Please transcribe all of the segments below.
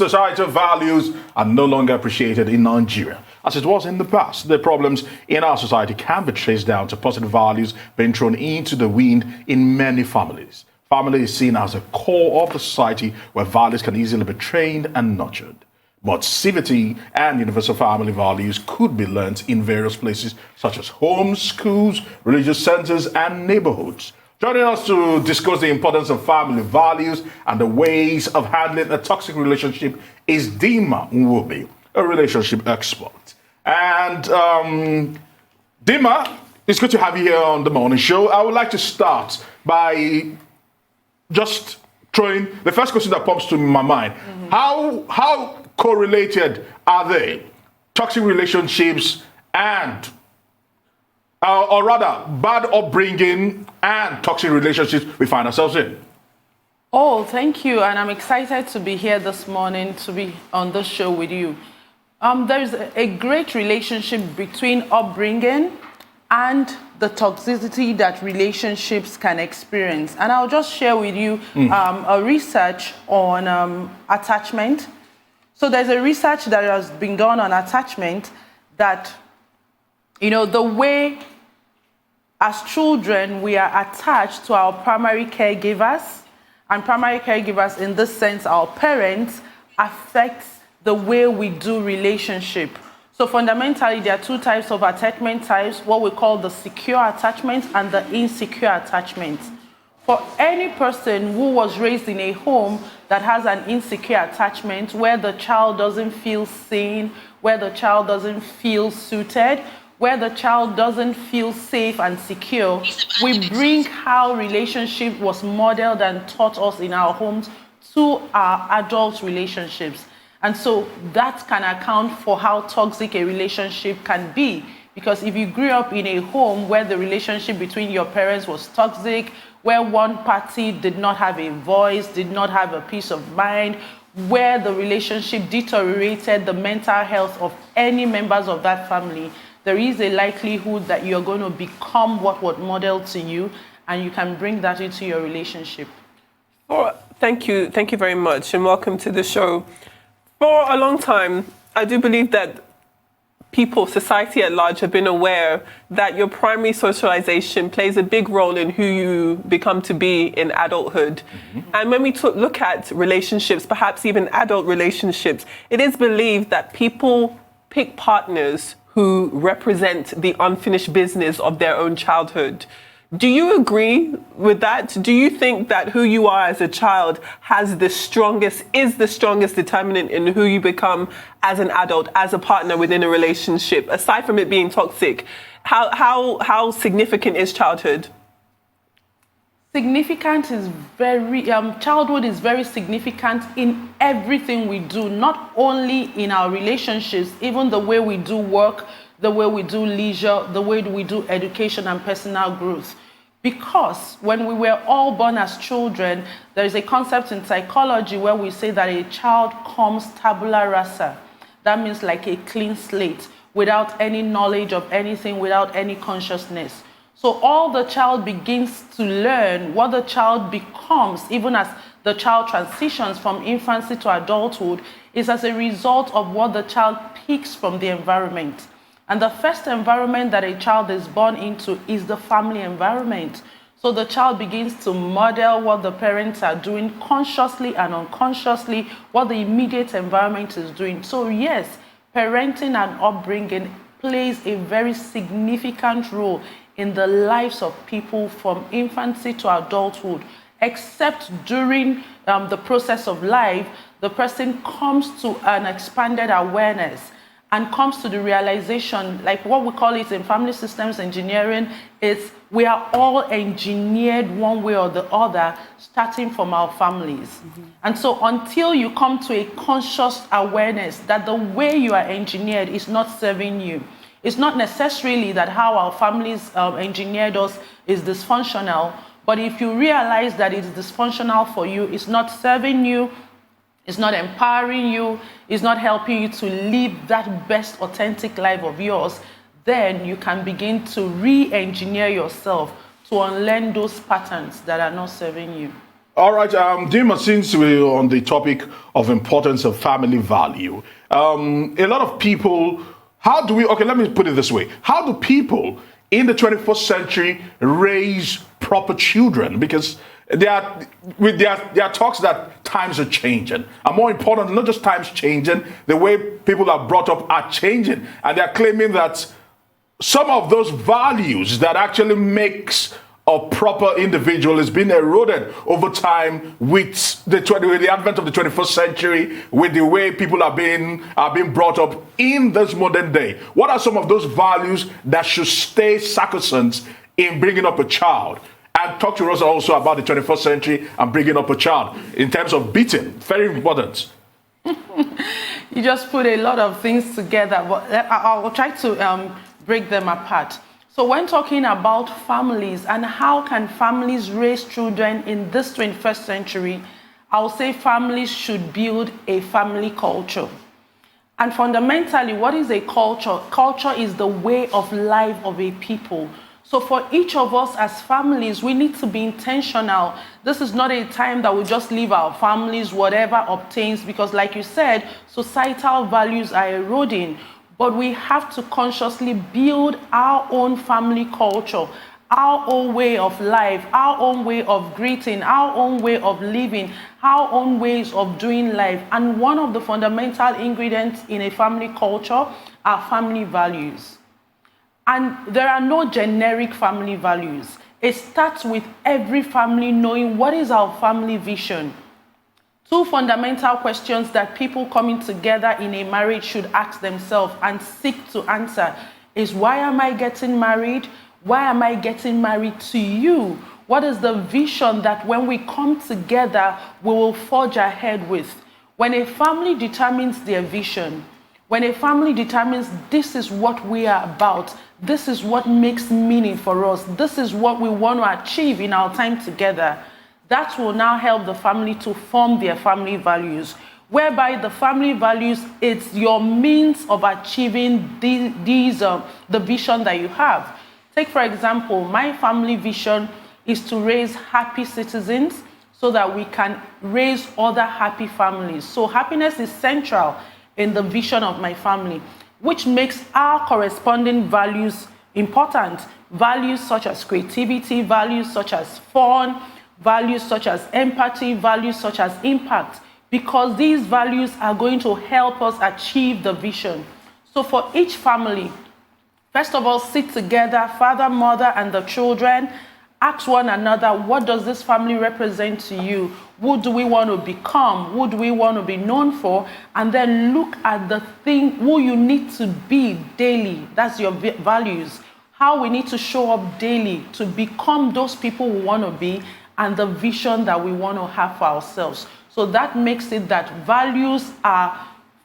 societal values are no longer appreciated in Nigeria as it was in the past. The problems in our society can be traced down to positive values being thrown into the wind in many families. Family is seen as a core of the society where values can easily be trained and nurtured. But civility and universal family values could be learnt in various places such as homes, schools, religious centers, and neighborhoods. Joining us to discuss the importance of family values and the ways of handling a toxic relationship is Dinma Nwobi, a relationship expert. And Dinma, it's good to have you here on the morning show. I would like to start by just throwing the first question that pops to my mind. How correlated are they? Toxic relationships and or rather, bad upbringing and toxic relationships we find ourselves in. Oh, thank you. And I'm excited to be here this morning, to be on this show with you. There's a great relationship between upbringing and the toxicity that relationships can experience. And I'll just share with you a research on attachment. So there's a research that has been done on attachment that, you know, the way as children, we are attached to our primary caregivers, and primary caregivers in this sense, our parents, affects the way we do relationship. So fundamentally, there are two types of attachment types, what we call the secure attachment and the insecure attachment. For any person who was raised in a home that has an insecure attachment, where the child doesn't feel seen, where the child doesn't feel suited, where the child doesn't feel safe and secure, we bring how relationship was modeled and taught us in our homes to our adult relationships. And so that can account for how toxic a relationship can be. Because if you grew up in a home where the relationship between your parents was toxic, where one party did not have a voice, did not have a peace of mind, where the relationship deteriorated the mental health of any members of that family, there is a likelihood that you're going to become what was modeled to you, and you can bring that into your relationship. Thank you very much, and welcome to the show. For a long time, I do believe that people, society at large, have been aware that your primary socialization plays a big role in who you become to be in adulthood. And when we look at relationships, perhaps even adult relationships, it is believed that people pick partners who represent the unfinished business of their own childhood. Do you agree with that? Do you think that who you are as a child is the strongest determinant in who you become as an adult, as a partner within a relationship, aside from it being toxic? How significant is childhood? Significant is childhood is very significant in everything we do, not only in our relationships, even the way we do work, the way we do leisure, the way we do education and personal growth. Because when we were all born as children, there is a concept in psychology where we say that a child comes tabula rasa. That means like a clean slate, without any knowledge of anything, without any consciousness. So all the child begins to learn, what the child becomes, even as the child transitions from infancy to adulthood, is as a result of what the child picks from the environment. And the first environment that a child is born into is the family environment. So the child begins to model what the parents are doing consciously and unconsciously, what the immediate environment is doing. So yes, parenting and upbringing plays a very significant role in the lives of people from infancy to adulthood, except during the process of life, the person comes to an expanded awareness and comes to the realization, like what we call it in family systems engineering, is we are all engineered one way or the other, starting from our families. And so until you come to a conscious awareness that the way you are engineered is not serving you, it's not necessarily that how our families engineered us is dysfunctional, but if you realize that it's dysfunctional for you, it's not serving you, it's not empowering you, it's not helping you to live that best authentic life of yours, then you can begin to re-engineer yourself to unlearn those patterns that are not serving you. All right, Dinma, since we're on the topic of importance of family value, a lot of people, okay, let me put it this way. How do people in the 21st century raise proper children? Because there are talks that times are changing. And more important, not just times changing, the way people are brought up are changing. And they're claiming that some of those values that actually makes a proper individual is being eroded over time with the advent of the 21st century, with the way people are being brought up in this modern day. What are some of those values that should stay sacrosanct in bringing up a child? And talk to us also about the 21st century and bringing up a child in terms of beating. Very important. You just put a lot of things together, but I'll try to break them apart. So when talking about families and how can families raise children in this 21st century, I'll say families should build a family culture. And fundamentally, what is a culture? Culture is the way of life of a people. So for each of us as families, we need to be intentional. This is not a time that we just leave our families, whatever obtains, because like you said, societal values are eroding. But we have to consciously build our own family culture, our own way of life, our own way of greeting, our own way of living, our own ways of doing life. And one of the fundamental ingredients in a family culture are family values. And there are no generic family values. It starts with every family knowing what is our family vision. Two fundamental questions that people coming together in a marriage should ask themselves and seek to answer is, why am I getting married? Why am I getting married to you? What is the vision that when we come together, we will forge ahead with? When a family determines their vision, when a family determines this is what we are about, this is what makes meaning for us, this is what we want to achieve in our time together, that will now help the family to form their family values, whereby the family values, it's your means of achieving the vision that you have. Take, for example, my family vision is to raise happy citizens so that we can raise other happy families. So happiness is central in the vision of my family, which makes our corresponding values important. Values such as creativity, values such as fun, values such as empathy, values such as impact, because these values are going to help us achieve the vision. So for each family, first of all, sit together, father, mother, and the children, ask one another, what does this family represent to you? Who do we want to become? Who do we want to be known for? And then look at the thing, who you need to be daily. That's your values. How we need to show up daily to become those people we want to be, and the vision that we want to have for ourselves. So that makes it that values are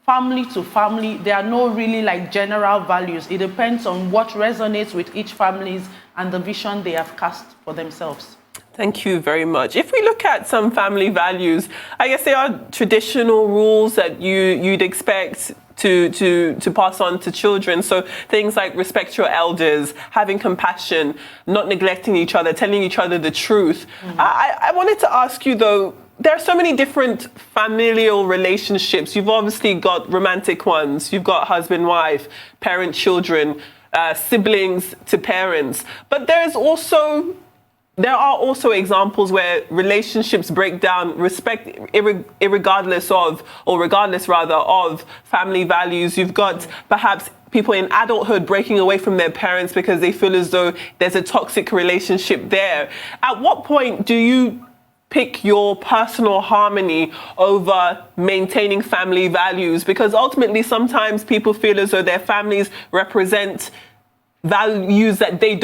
family to family. There are no really like general values. It depends on what resonates with each family and the vision they have cast for themselves. Thank you very much. If we look at some family values, I guess there are traditional rules that you'd expect to pass on to children. So things like respect your elders, having compassion, not neglecting each other, telling each other the truth. Mm-hmm. I wanted to ask you though, there are so many different familial relationships. You've obviously got romantic ones. You've got husband, wife, parent, children, siblings to parents. But there are also examples where relationships break down, regardless of family values. You've got perhaps people in adulthood breaking away from their parents because they feel as though there's a toxic relationship there. At what point do you pick your personal harmony over maintaining family values? Because ultimately, sometimes people feel as though their families represent values that they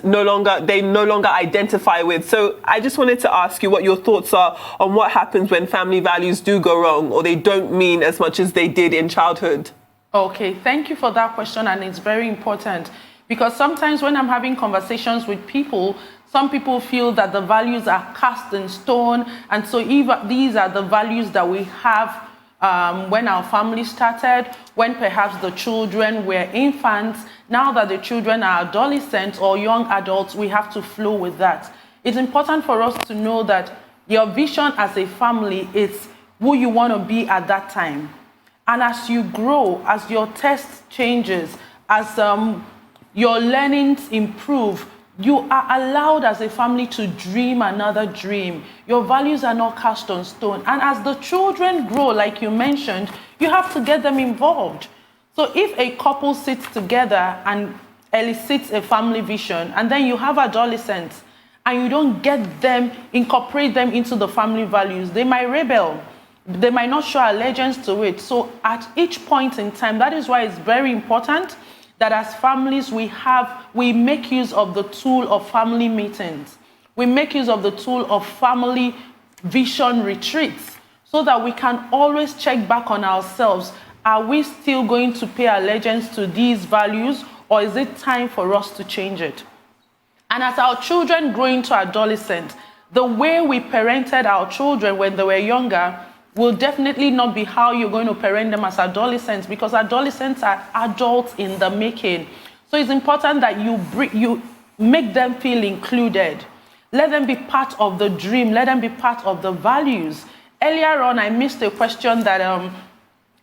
no longer identify with. So I just wanted to ask you what your thoughts are on what happens when family values do go wrong or they don't mean as much as they did in childhood. Okay, thank you for that question, and it's very important because sometimes when I'm having conversations with people, some people feel that the values are cast in stone, and so these are the values that we have when our family started, when perhaps the children were infants. Now that the children are adolescents or young adults, we have to flow with that. It's important for us to know that Your vision as a family is who you want to be at that time. And as you grow, as your test changes, as your learnings improve, you are allowed as a family to dream another dream. Your values are not cast on stone. And as the children grow, like you mentioned, you have to get them involved. So if a couple sits together and elicits a family vision, and then you have adolescents, and you don't get them, incorporate them into the family values, they might rebel. They might not show allegiance to it. So at each point in time, that is why it's very important that as families, we make use of the tool of family meetings. We make use of the tool of family vision retreats so that we can always check back on ourselves. Are we still going to pay allegiance to these values, or is it time for us to change it? And as our children grow into adolescence, the way we parented our children when they were younger will definitely not be how you're going to parent them as adolescents, because adolescents are adults in the making. So it's important that you make them feel included. Let them be part of the dream. Let them be part of the values. Earlier on, I missed a question that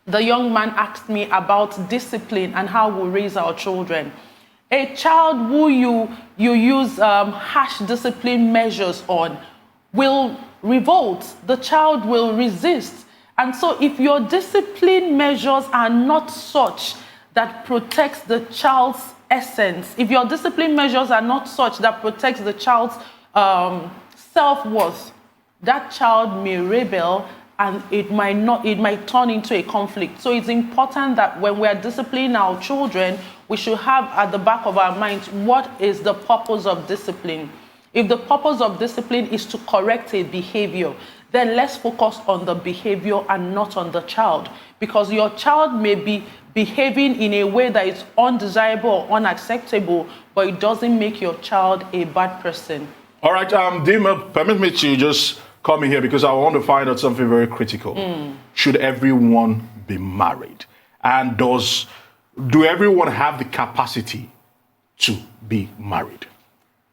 the young man asked me about discipline and how we raise our children. A child who you use harsh discipline measures on will revolt. The child will resist. And so if your discipline measures are not such that protects the child's essence, if your discipline measures are not such that protects the child's self-worth, that child may rebel, and it might turn into a conflict. So it's important that when we are disciplining our children, we should have at the back of our minds, what is the purpose of discipline? If the purpose of discipline is to correct a behavior, then let's focus on the behavior and not on the child. Because your child may be behaving in a way that is undesirable or unacceptable, but it doesn't make your child a bad person. All right, Dinma, permit me to just come in here because I want to find out something very critical. Should everyone be married? And do everyone have the capacity to be married?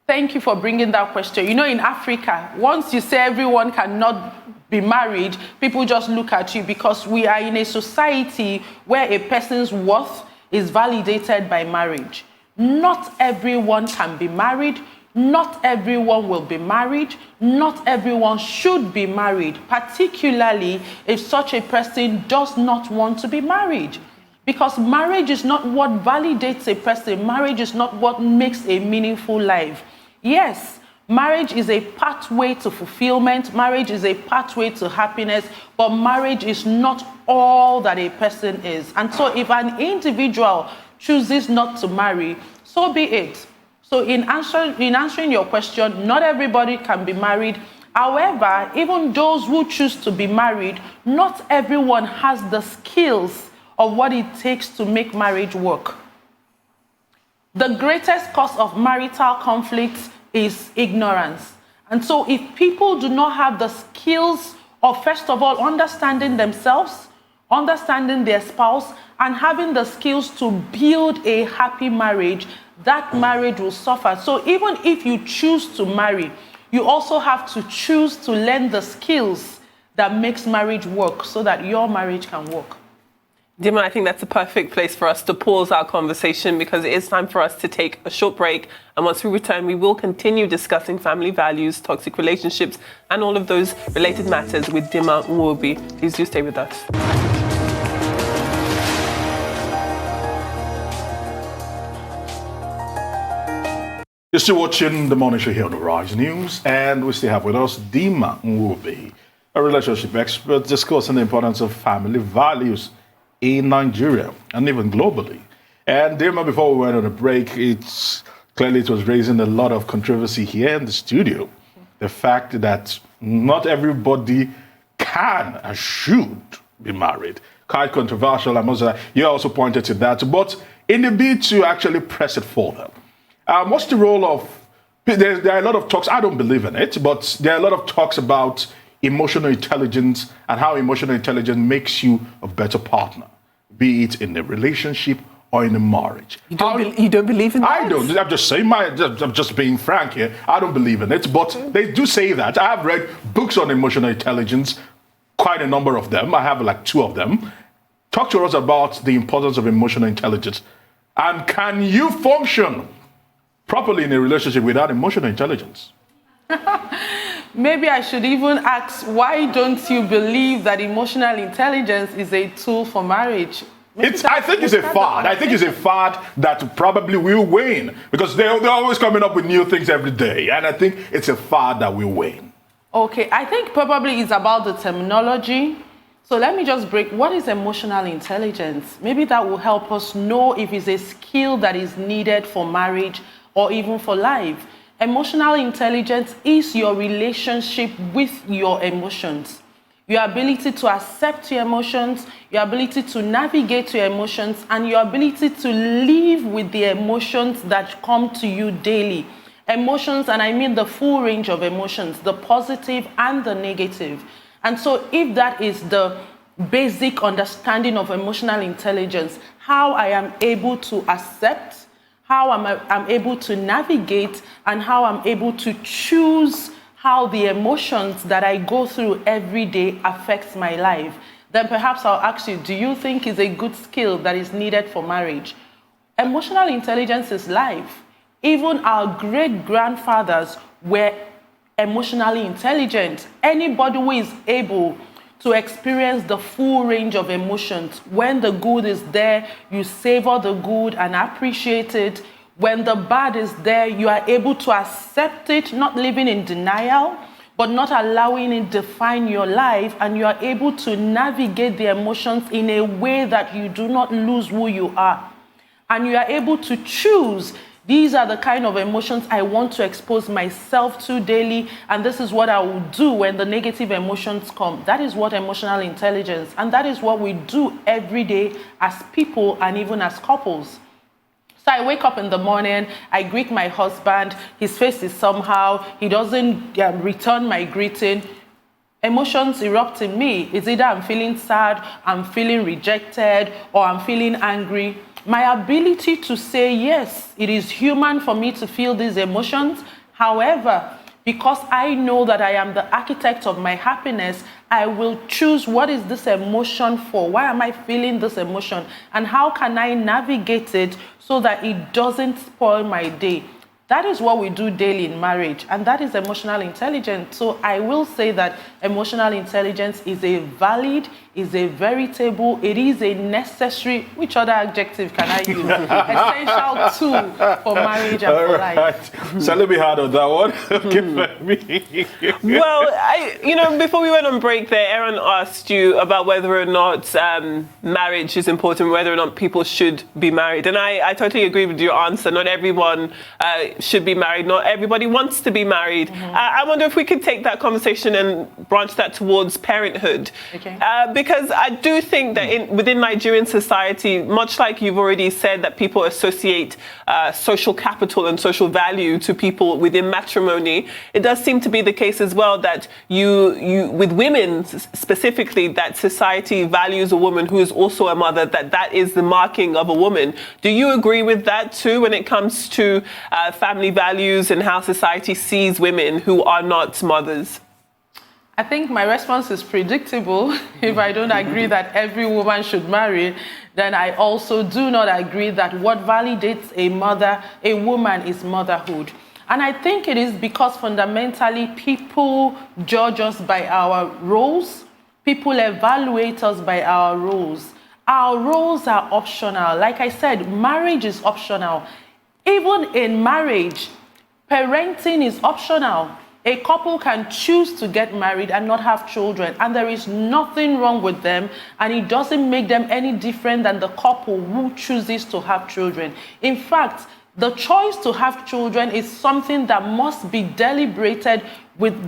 Thank you for bringing that question. You know, in Africa, once you say everyone cannot be married, people just look at you, because we are in a society where a person's worth is validated by marriage. Not everyone can be married. Not everyone will be married. Not everyone should be married, particularly if such a person does not want to be married. Because marriage is not what validates a person. Marriage is not what makes a meaningful life. Yes, marriage is a pathway to fulfillment. Marriage is a pathway to happiness, but marriage is not all that a person is. And so if an individual chooses not to marry, so be it. So in answering your question, not everybody can be married. However, even those who choose to be married, not everyone has the skills of what it takes to make marriage work. The greatest cause of marital conflict is ignorance. And so if people do not have the skills of, first of all, understanding themselves, understanding their spouse, and having the skills to build a happy marriage, that marriage will suffer. So even if you choose to marry, you also have to choose to learn the skills that makes marriage work so that your marriage can work. Dinma, I think that's a perfect place for us to pause our conversation, because it is time for us to take a short break. And once we return, we will continue discussing family values, toxic relationships, and all of those related matters with Dinma Nwobi. Please do stay with us. You're still watching the morning show here on the Rise News, and we still have with us Dinma Nwobi, a relationship expert discussing the importance of family values in Nigeria and even globally. And Dinma, before we went on a break, it was raising a lot of controversy here in the studio. The fact that not everybody can and should be married. Quite controversial, I must say. You also pointed to that. But in the bid to actually press it further, what's the role of, there are a lot of talks, I don't believe in it, but there are a lot of talks about emotional intelligence and how emotional intelligence makes you a better partner, be it in a relationship or in a marriage. You don't believe in that? I don't. I'm just saying, I'm just being frank here. I don't believe in it, but they do say that. I have read books on emotional intelligence, quite a number of them. I have like 2 of them. Talk to us about the importance of emotional intelligence. And can you function properly in a relationship without emotional intelligence? Maybe I should even ask, why don't you believe that emotional intelligence is a tool for marriage? I think it's a fad. I think it's a fad that probably will wane because they're always coming up with new things every day. And I think it's a fad that will wane. Okay, I think probably it's about the terminology. So let me just break. What is emotional intelligence? Maybe that will help us know if it's a skill that is needed for marriage or even for life. Emotional intelligence is your relationship with your emotions. Your ability to accept your emotions, your ability to navigate your emotions, and your ability to live with the emotions that come to you daily. Emotions, and I mean the full range of emotions, the positive and the negative. And so if that is the basic understanding of emotional intelligence, how I am able to accept, how I'm able to navigate, and how I'm able to choose how the emotions that I go through every day affects my life, then perhaps I'll ask you, do you think is a good skill that is needed for marriage? Emotional intelligence is life. Even our great-grandfathers were emotionally intelligent. Anybody who is able to experience the full range of emotions, when the good is there, you savor the good and appreciate it. When the bad is there, you are able to accept it, not living in denial, but not allowing it define your life, and you are able to navigate the emotions in a way that you do not lose who you are. And you are able to choose, these are the kind of emotions I want to expose myself to daily, and this is what I will do when the negative emotions come. That is what emotional intelligence, and that is what we do every day as people and even as couples. So I wake up in the morning, I greet my husband, his face is somehow, he doesn't return my greeting. Emotions erupt in me. It's either I'm feeling sad, I'm feeling rejected, or I'm feeling angry. My ability to say, yes, it is human for me to feel these emotions. However, because I know that I am the architect of my happiness, I will choose what is this emotion for? Why am I feeling this emotion? And how can I navigate it so that it doesn't spoil my day? That is what we do daily in marriage, and that is emotional intelligence. So I will say that emotional intelligence is a valid, is a veritable, it is a necessary, which other adjective can I use? Essential tool for marriage and for life. So let me hard on that one. Give me. Well, before we went on break there, Aaron asked you about whether or not marriage is important, whether or not people should be married. And I totally agree with your answer. Not everyone should be married. Not everybody wants to be married. Mm-hmm. I wonder if we could take that conversation and branch that towards parenthood. Okay. Because I do think that within Nigerian society, much like you've already said, that people associate social capital and social value to people within matrimony, it does seem to be the case as well that you with women specifically, that society values a woman who is also a mother, that is the marking of a woman. Do you agree with that too when it comes to family values and how society sees women who are not mothers? I think my response is predictable. If I don't agree that every woman should marry, then I also do not agree that what validates a woman is motherhood. And I think it is because fundamentally people judge us by our roles. People evaluate us by our roles. Our roles are optional. Like I said, marriage is optional. Even in marriage, parenting is optional. A couple can choose to get married and not have children, and there is nothing wrong with them, and it doesn't make them any different than the couple who chooses to have children. In fact, the choice to have children is something that must be deliberated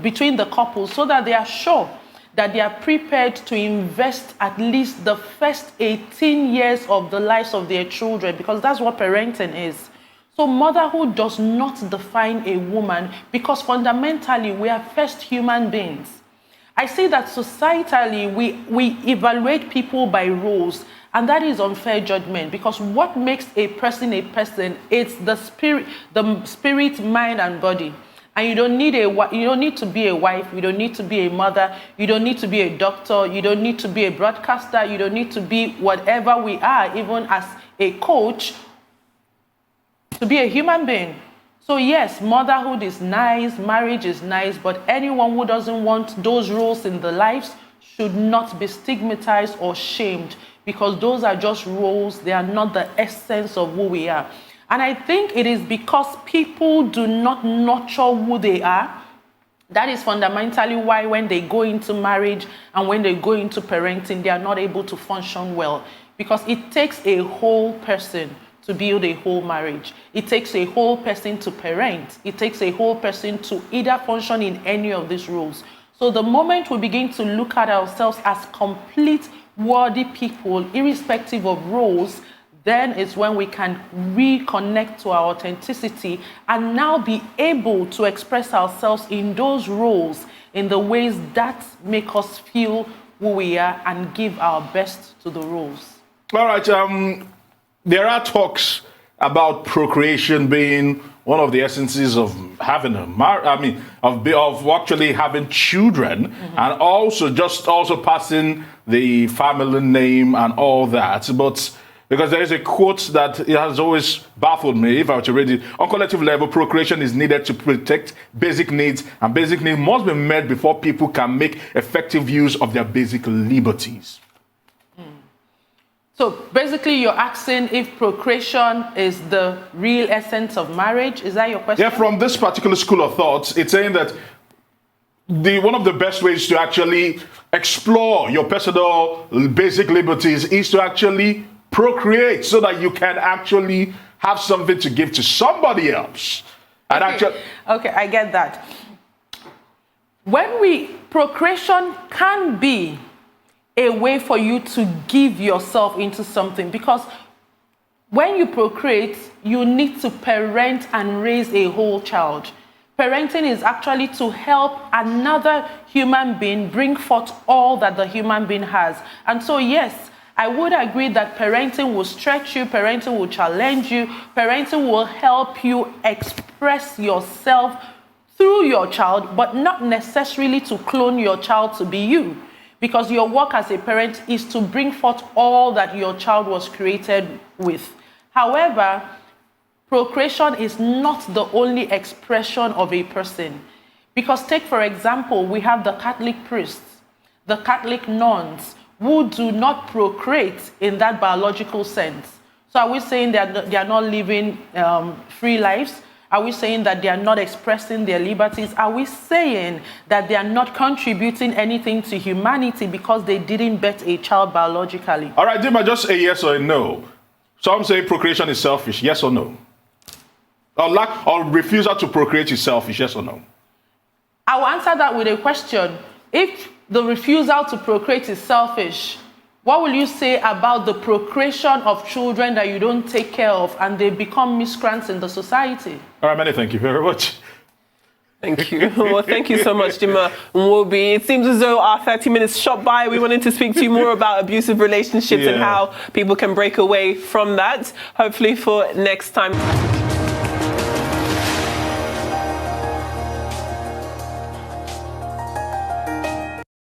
between the couple so that they are sure that they are prepared to invest at least the first 18 years of the lives of their children, because that's what parenting is. So motherhood does not define a woman, because fundamentally we are first human beings. I see that societally we evaluate people by roles, And that is unfair judgment, because what makes a person it's the spirit, mind, and body. And you don't need to be a wife, you don't need to be a mother, you don't need to be a doctor, you don't need to be a broadcaster, you don't need to be whatever we are, even as a coach, to be a human being. So yes, motherhood is nice, marriage is nice, but anyone who doesn't want those roles in their lives should not be stigmatized or shamed, because those are just roles, they are not the essence of who we are. And I think it is because people do not nurture who they are. That is fundamentally why when they go into marriage and when they go into parenting, they are not able to function well. Because it takes a whole person to build a whole marriage. It takes a whole person to parent. It takes a whole person to either function in any of these roles. So the moment we begin to look at ourselves as complete, worthy people, irrespective of roles, then it's when we can reconnect to our authenticity and now be able to express ourselves in those roles in the ways that make us feel who we are and give our best to the roles. All right. There are talks about procreation being one of the essences of having of actually having children, and also passing the family name and all that. But because there is a quote that it has always baffled me, if I were to read it, on collective level, procreation is needed to protect basic needs, and basic needs must be met before people can make effective use of their basic liberties. So basically you're asking if procreation is the real essence of marriage. Is that your question? Yeah, from this particular school of thought, it's saying that one of the best ways to actually explore your personal basic liberties is to actually procreate, so that you can actually have something to give to somebody else. And okay, I get that. Procreation can be a way for you to give yourself into something, because when you procreate, you need to parent and raise a whole child. Parenting is actually to help another human being bring forth all that the human being has. And so yes, I would agree that parenting will stretch you, parenting will challenge you, parenting will help you express yourself through your child, but not necessarily to clone your child to be you. Because your work as a parent is to bring forth all that your child was created with. However, procreation is not the only expression of a person. Because take, for example, we have the Catholic priests, the Catholic nuns, who do not procreate in that biological sense. So are we saying that they are not living free lives? Are we saying that they are not expressing their liberties? Are we saying that they are not contributing anything to humanity because they didn't bear a child biologically? All right, Dinma, just a yes or a no. Some say procreation is selfish, yes or no? Or refusal to procreate is selfish, yes or no? I will answer that with a question. If the refusal to procreate is selfish, what will you say about the procreation of children that you don't take care of and they become miscreants in the society? All right, many thank you very much. Thank you. Well, thank you so much, Dinma Nwobi. It seems as though our 30 minutes shot by. We wanted to speak to you more about abusive relationships and how people can break away from that, hopefully for next time.